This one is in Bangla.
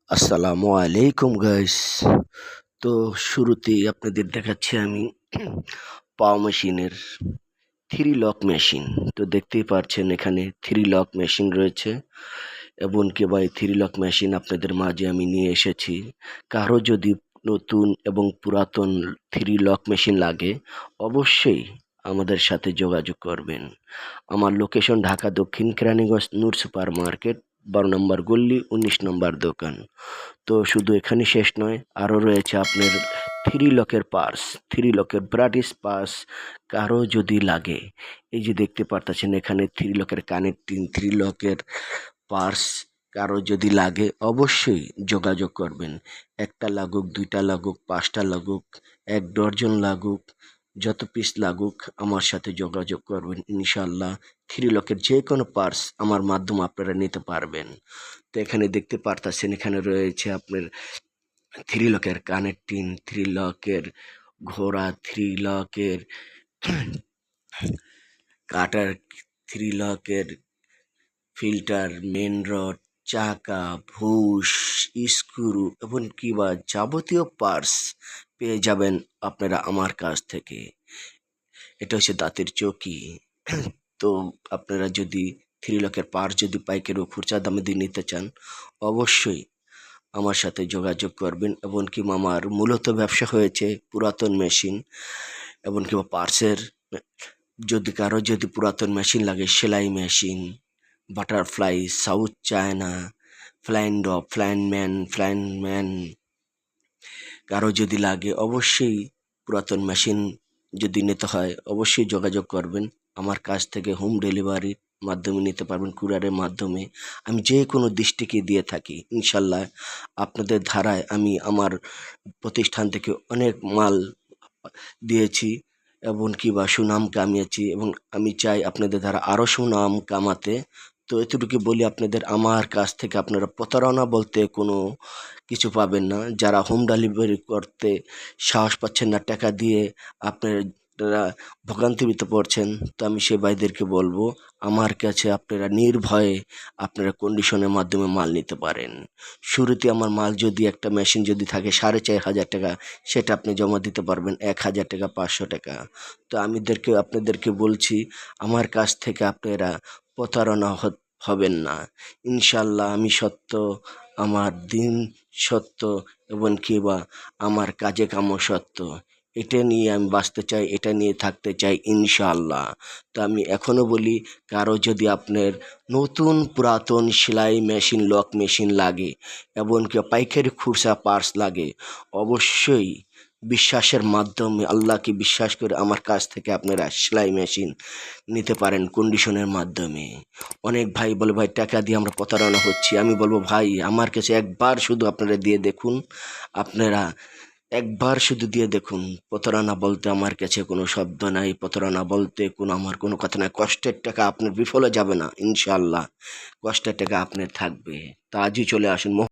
আসসালামু আলাইকুম গাইস। তো শুরুতেই আপনাদের দেখাচ্ছি আমি পাওয়া মেশিনের থ্রি লক মেশিন। তো দেখতেই পাচ্ছেন এখানে থ্রি লক মেশিন রয়েছে এবং কি ভাই থ্রি লক মেশিন আপনাদের মাঝে আমি নিয়ে এসেছি। কারো যদি নতুন এবং পুরাতন থ্রি লক মেশিন লাগে অবশ্যই আমাদের সাথে যোগাযোগ করবেন। আমার লোকেশন ঢাকা দক্ষিণ কেরানীগঞ্জ নূর সুপার মার্কেট 12 নম্বর গল্লি 19 নম্বর দোকান। তো শুধু এখানে শেষ নয়, আরও রয়েছে আপনার থ্রি লকের পার্স, থ্রি লকের ব্রাটিস পার্স কারো যদি লাগে। এই যে দেখতে পারতেছেন এখানে থ্রি লকের কানেক্টিং, থ্রি লকের পার্স কারো যদি লাগে অবশ্যই যোগাযোগ করবেন। একটা লাগুক, দুইটা লাগুক, 5টা লাগুক, 1 ডজন লাগুক, যত পিস লাগুক আমার সাথে যোগাযোগ করবেন। ইনশাল্লাহ থ্রি লকের যে কোনো পার্স আমার মাধ্যমে আপনারা নিতে পারবেন। তো এখানে দেখতে পারতেছেন এখানে রয়েছে আপনার থ্রি লকের কানেক্টিং, থ্রি লকের ঘোড়া, থ্রি লকের কাটার, থ্রি লকের ফিল্টার, মেন রড, চাকা, ভুশ, স্ক্রু এবং কি বা যাবতীয় পার্টস পেয়ে যাবেন আপনারা আমার কাছ থেকে। এটা হচ্ছে দাঁতের চৌকি। তো আপনারা যদি থ্রি লকের পার্টস যদি পাইকারি ও খুচরা দামে দিয়ে নিতে চান অবশ্যই আমার সাথে যোগাযোগ করবেন। এমনকি আমার মূলত ব্যবসা হয়েছে পুরাতন মেশিন এমনকি পার্টসের। যদি কারো যদি পুরাতন মেশিন লাগে, সেলাই মেশিন, বাটারফ্লাই, সাউথ চায়না, ফ্লাইন ডগ, ফ্লাইনম্যান কারো যদি লাগে অবশ্যই পুরাতন মেশিন যদি নিতে হয় অবশ্যই যোগাযোগ করবেন। আমার কাছ থেকে হোম ডেলিভারির মাধ্যমে নিতে পারবেন, কুরিয়ারের মাধ্যমে। আমি যে কোনো ডিস্ট্রিক্টে দিয়ে থাকি ইনশাল্লাহ। আপনাদের ধারায় আমি আমার প্রতিষ্ঠান থেকে অনেক মাল দিয়েছি এবং কি বা সুনাম কামিয়েছি এবং আমি চাই আপনাদের দ্বারা আরও সুনাম কামাতে। তো এতটুকু বলি আপনাদের, আমার কাছ থেকে আপনারা প্রতারণা বলতে কোনো কিছু পাবেন না। যারা হোম ডেলিভারি করতে সাহস পাচ্ছেন না টাকা দিয়ে আপনারা ভোগান্তিতে পড়ছেন, তো আমি সে ভাইদেরকে বলবো আমার কাছে আপনারা নির্ভয়ে আপনারা কন্ডিশনের মাধ্যমে মাল নিতে পারেন। শুরুতে আমার মাল যদি একটা মেশিন যদি থাকে 4,500 টাকা, সেটা আপনি জমা দিতে পারবেন 1,000 টাকা, 500 টাকা। তো আপনাদেরকে বলছি আমার কাছ থেকে আপনারা প্রতারণা হবেন না ইনশাল্লাহ। আমি সত্য, আমার দিন সত্য এবং কি বা আমার কাজে কামও সত্য। এটা নিয়ে আমি বাঁচতে চাই, এটা নিয়ে থাকতে চাই ইনশাল্লাহ। তো আমি এখনও বলি কারো যদি আপনার নতুন পুরাতন সেলাই মেশিন, লক মেশিন লাগে এমনকি পাইকারি খুচরা পার্টস লাগে অবশ্যই বিশ্বাসের মাধ্যমে আল্লাহকে বিশ্বাস করে আমার কাছ থেকে আপনারা সেলাই মেশিন নিতে পারেন কন্ডিশনের মাধ্যমে। অনেক ভাই বলে ভাই টাকা দিয়ে আমরা প্রতারণা হচ্ছি। আমি বলবো ভাই আমার কাছে একবার শুধু আপনারা দিয়ে দেখুন, আপনারা একবার শুধু দিয়ে দেখুন। প্রতারণা বলতে আমার কাছে কোনো শব্দ নাই, প্রতারণা বলতে আমার কোনো কথা নাই। কষ্টের টাকা আপনার বিফলে যাবে না ইনশাল্লাহ, কষ্টের টাকা আপনার থাকবে। তা আজই চলে আসুন।